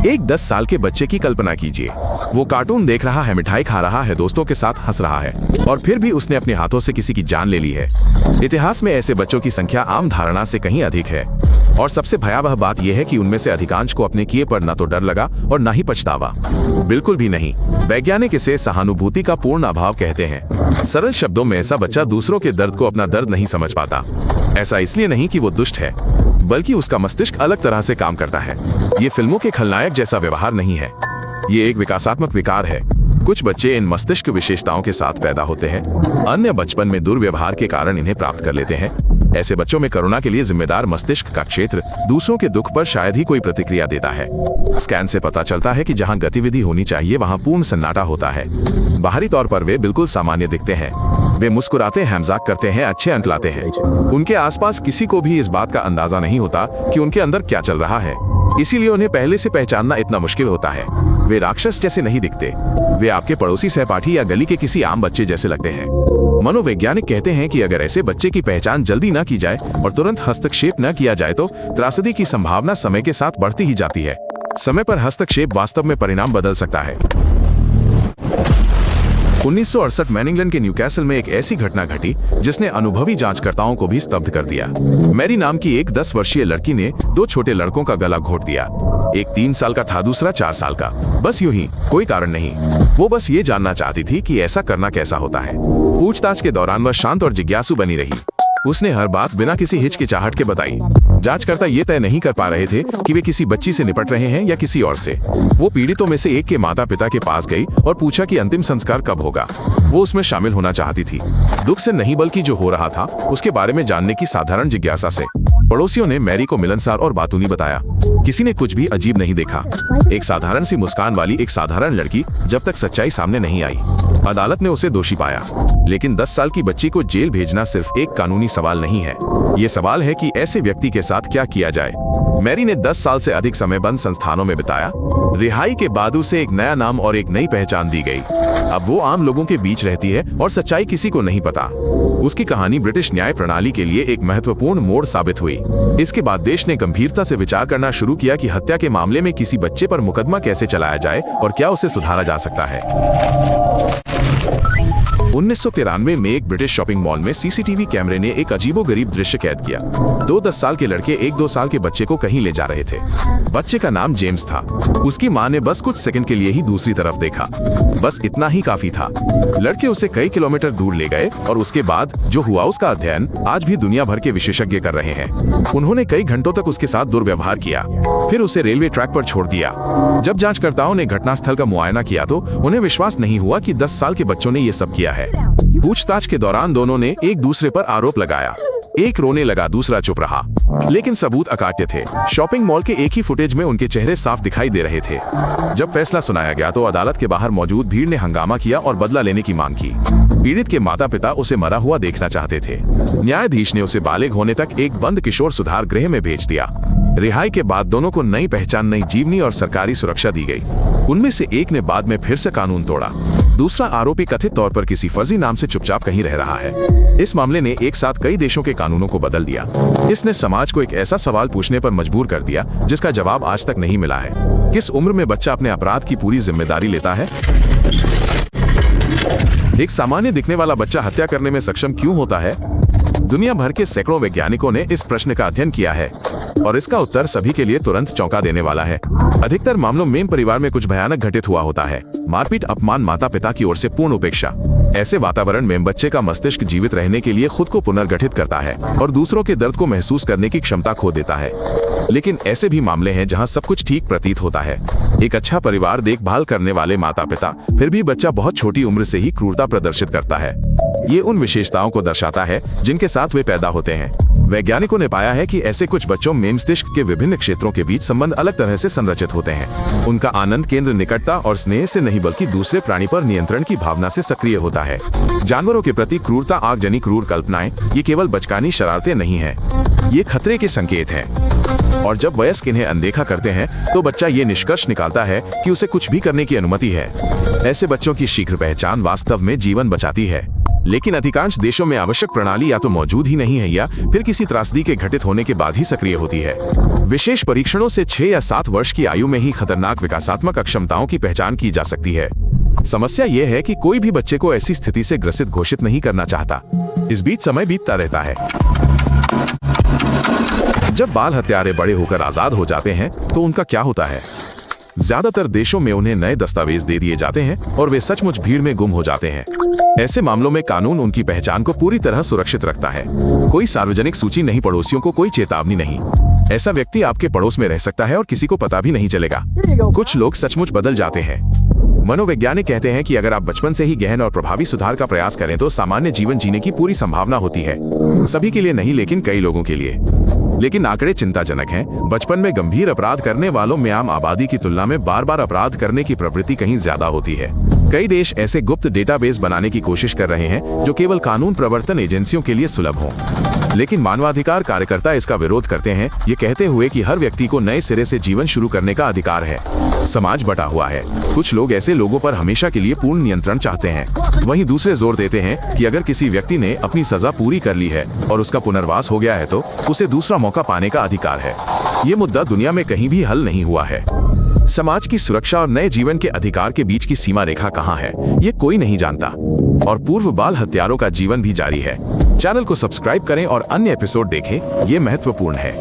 एक 10 साल के बच्चे की कल्पना कीजिए। वो कार्टून देख रहा है, मिठाई खा रहा है, दोस्तों के साथ हंस रहा है, और फिर भी उसने अपने हाथों से किसी की जान ले ली है। इतिहास में ऐसे बच्चों की संख्या आम धारणा से कहीं अधिक है, और सबसे भयावह बात यह है कि उनमें से अधिकांश को अपने किए पर न तो डर लगा और न ही पछतावा। बिल्कुल भी नहीं। वैज्ञानिक इसे सहानुभूति का पूर्ण अभाव कहते हैं। सरल शब्दों में, ऐसा बच्चा दूसरों के दर्द को अपना दर्द नहीं समझ पाता। ऐसा इसलिए नहीं कि वो दुष्ट है, बल्कि उसका मस्तिष्क अलग तरह से काम करता है। ये फिल्मों के खलनायक जैसा व्यवहार नहीं है, ये एक विकासात्मक विकार है। कुछ बच्चे इन मस्तिष्क विशेषताओं के साथ पैदा होते हैं, अन्य बचपन में दुर्व्यवहार के कारण इन्हें प्राप्त कर लेते हैं। ऐसे बच्चों में करुणा के लिए जिम्मेदार मस्तिष्क का क्षेत्र दूसरों के दुख पर शायद ही कोई प्रतिक्रिया देता है। स्कैन से पता चलता है कि जहां गतिविधि होनी चाहिए वहां पूर्ण सन्नाटा होता है। बाहरी तौर पर वे बिल्कुल सामान्य दिखते हैं। वे मुस्कुराते हैं, मजाक करते हैं, अच्छे अंक लाते हैं। उनके आसपास किसी को भी इस बात का अंदाजा नहीं होता कि उनके अंदर क्या चल रहा है, इसीलिए उन्हें पहले से पहचानना इतना मुश्किल होता है। वे राक्षस जैसे नहीं दिखते, वे आपके पड़ोसी, सहपाठी या गली के किसी आम बच्चे जैसे लगते हैं। मनोवैज्ञानिक कहते हैं कि अगर ऐसे बच्चे की पहचान जल्दी न की जाए और तुरंत हस्तक्षेप न किया जाए तो त्रासदी की संभावना समय के साथ बढ़ती ही जाती है। समय पर हस्तक्षेप वास्तव में परिणाम बदल सकता है। 1968 में इंग्लैंड के न्यूकैसल में एक ऐसी घटना घटी जिसने अनुभवी जांचकर्ताओं को भी स्तब्ध कर दिया। मैरी नाम की एक 10 वर्षीय लड़की ने 2 छोटे लड़कों का गला घोट दिया। एक 3 साल का था, दूसरा 4 साल का। बस यूं ही, कोई कारण नहीं। वो बस ये जानना चाहती थी कि ऐसा करना कैसा होता है। पूछताछ के दौरान वह शांत और जिज्ञासु बनी रही। उसने हर बात बिना किसी हिचकिचाहट के बताई। जांचकर्ता ये तय नहीं कर पा रहे थे कि वे किसी बच्ची से निपट रहे हैं या किसी और से। वो पीड़ितों में से एक के माता-पिता के पास गई और पूछा कि अंतिम संस्कार कब होगा। वो उसमें शामिल होना चाहती थी, दुख से नहीं बल्कि जो हो रहा था उसके बारे में जानने की साधारण जिज्ञासा से। पड़ोसियों ने मैरी को मिलनसार और बातूनी बताया। किसी ने कुछ भी अजीब नहीं देखा। एक साधारण सी मुस्कान वाली एक साधारण लड़की, जब तक सच्चाई सामने नहीं आई। अदालत ने उसे दोषी पाया, लेकिन 10 साल की बच्ची को जेल भेजना सिर्फ एक कानूनी सवाल नहीं है। ये सवाल है कि ऐसे व्यक्ति के साथ क्या किया जाए। मैरी ने 10 साल से अधिक समय बंद संस्थानों में बिताया। रिहाई के बाद उसे एक नया नाम और एक नई पहचान दी गई। अब वो आम लोगों के बीच रहती है और सच्चाई किसी को नहीं पता। उसकी कहानी ब्रिटिश न्याय प्रणाली के लिए एक महत्वपूर्ण मोड़ साबित हुई। इसके बाद देश ने गंभीरता से विचार करना शुरू किया कि हत्या के मामले में किसी बच्चे पर मुकदमा कैसे चलाया जाए और क्या उसे सुधारा जा सकता है। 1993 में एक ब्रिटिश शॉपिंग मॉल में सीसीटीवी कैमरे ने एक अजीबोगरीब दृश्य कैद किया। 2 10 साल के लड़के एक 2 साल के बच्चे को कहीं ले जा रहे थे। बच्चे का नाम जेम्स था। उसकी मां ने बस कुछ सेकंड के लिए ही दूसरी तरफ देखा, बस इतना ही काफी था। लड़के उसे कई किलोमीटर दूर ले गए और उसके बाद जो हुआ उसका अध्ययन आज भी दुनिया भर के विशेषज्ञ कर रहे हैं। उन्होंने कई घंटों तक उसके साथ दुर्व्यवहार किया, फिर उसे रेलवे ट्रैक पर छोड़ दिया। जब जांचकर्ताओं ने घटनास्थल का मुआयना किया तो उन्हें विश्वास नहीं हुआ कि 10 साल के बच्चों ने ये सब किया है। पूछताछ के दौरान दोनों ने एक दूसरे पर आरोप लगाया। एक रोने लगा, दूसरा चुप रहा, लेकिन सबूत अकाट्य थे। शॉपिंग मॉल के एक ही फुटेज में उनके चेहरे साफ दिखाई दे रहे थे। जब फैसला सुनाया गया तो अदालत के बाहर मौजूद भीड़ ने हंगामा किया और बदला लेने की मांग की। पीड़ित के माता-पिता उसे मरा हुआ देखना चाहते थे। न्यायाधीश ने उसे बालिग होने तक एक बंद किशोर सुधार गृह में भेज दिया। रिहाई के बाद दोनों को नई पहचान, नई जीवनी और सरकारी सुरक्षा दी गई। उनमें से एक ने बाद में फिर से कानून तोड़ा। दूसरा आरोपी कथित तौर पर किसी फर्जी नाम से चुपचाप कहीं रह रहा है। इस मामले ने एक साथ कई देशों के कानूनों को बदल दिया। इसने समाज को एक ऐसा सवाल पूछने पर मजबूर कर दिया जिसका जवाब आज तक नहीं मिला है। किस उम्र में बच्चा अपने अपराध की पूरी जिम्मेदारी लेता है? एक सामान्य दिखने वाला बच्चा हत्या करने में सक्षम क्यों होता है? दुनिया भर के सैकड़ों वैज्ञानिकों ने इस प्रश्न का अध्ययन किया है और इसका उत्तर सभी के लिए तुरंत चौंका देने वाला है। अधिकतर मामलों में परिवार में कुछ भयानक घटित हुआ होता है। मारपीट, अपमान, माता-पिता की ओर से पूर्ण उपेक्षा। ऐसे वातावरण में बच्चे का मस्तिष्क जीवित रहने के लिए खुद को पुनर्गठित करता है और दूसरों के दर्द को महसूस करने की क्षमता खो देता है। लेकिन ऐसे भी मामले हैं जहां सब कुछ ठीक प्रतीत होता है। एक अच्छा परिवार, देखभाल करने वाले माता-पिता, फिर भी बच्चा बहुत छोटी उम्र से ही क्रूरता प्रदर्शित करता है। ये उन विशेषताओं को दर्शाता है जिनके साथ वे पैदा होते हैं। वैज्ञानिकों ने पाया है कि ऐसे कुछ बच्चों में मस्तिष्क के विभिन्न क्षेत्रों के बीच संबंध अलग तरह से संरचित होते हैं। उनका आनंद केंद्र निकटता और स्नेह से नहीं बल्कि दूसरे प्राणी पर नियंत्रण की भावना से सक्रिय होता है। जानवरों के प्रति क्रूरता, आगजनी, क्रूर कल्पनाएं, ये केवल बचकानी शरारतें नहीं हैं, ये खतरे के संकेत हैं। और जब वयस्क इन्हें अनदेखा करते हैं तो बच्चा ये निष्कर्ष निकालता है कि उसे कुछ भी करने की अनुमति है। ऐसे बच्चों की शीघ्र पहचान वास्तव में जीवन बचाती है। लेकिन अधिकांश देशों में आवश्यक प्रणाली या तो मौजूद ही नहीं है या फिर किसी त्रासदी के घटित होने के बाद ही सक्रिय होती है। विशेष परीक्षणों से 6 या 7 वर्ष की आयु में ही खतरनाक विकासात्मक अक्षमताओं की पहचान की जा सकती है। समस्या यह है कि कोई भी बच्चे को ऐसी स्थिति से ग्रसित घोषित नहीं करना चाहता। इस बीच समय बीतता रहता है। जब बाल हत्यारे बड़े होकर आजाद हो जाते हैं तो उनका क्या होता है? ज्यादातर देशों में उन्हें नए दस्तावेज दे दिए जाते हैं और वे सचमुच भीड़ में गुम हो जाते हैं। ऐसे मामलों में कानून उनकी पहचान को पूरी तरह सुरक्षित रखता है। कोई सार्वजनिक सूची नहीं, पड़ोसियों को कोई चेतावनी नहीं। ऐसा व्यक्ति आपके पड़ोस में रह सकता है और किसी को पता भी नहीं चलेगा। कुछ लोग सचमुच बदल जाते हैं। मनोवैज्ञानिक कहते हैं कि अगर आप बचपन से ही गहन और प्रभावी सुधार का प्रयास करें तो सामान्य जीवन जीने की पूरी संभावना होती है। सभी के लिए नहीं, लेकिन कई लोगों के लिए। लेकिन आंकड़े चिंताजनक हैं। बचपन में गंभीर अपराध करने वालों में आम आबादी की तुलना में बार-बार अपराध करने की प्रवृत्ति कहीं ज्यादा होती है। कई देश ऐसे गुप्त डेटाबेस बनाने की कोशिश कर रहे हैं जो केवल कानून प्रवर्तन एजेंसियों के लिए सुलभ हों। लेकिन मानवाधिकार कार्यकर्ता इसका विरोध करते हैं, ये कहते हुए कि हर व्यक्ति को नए सिरे से जीवन शुरू करने का अधिकार है। समाज बटा हुआ है। कुछ लोग ऐसे लोगों पर हमेशा के लिए पूर्ण नियंत्रण चाहते हैं। वहीं दूसरे जोर देते हैं कि अगर किसी व्यक्ति ने अपनी सजा पूरी कर ली है और उसका पुनर्वास हो गया है तो उसे दूसरा मौका पाने का अधिकार है। ये मुद्दा दुनिया में कहीं भी हल नहीं हुआ है। समाज की सुरक्षा और नए जीवन के अधिकार के बीच की सीमा रेखा कहाँ है, ये कोई नहीं जानता। और पूर्व बाल हत्यारों का जीवन भी जारी है। चैनल को सब्सक्राइब करें और अन्य एपिसोड देखें, ये महत्वपूर्ण है।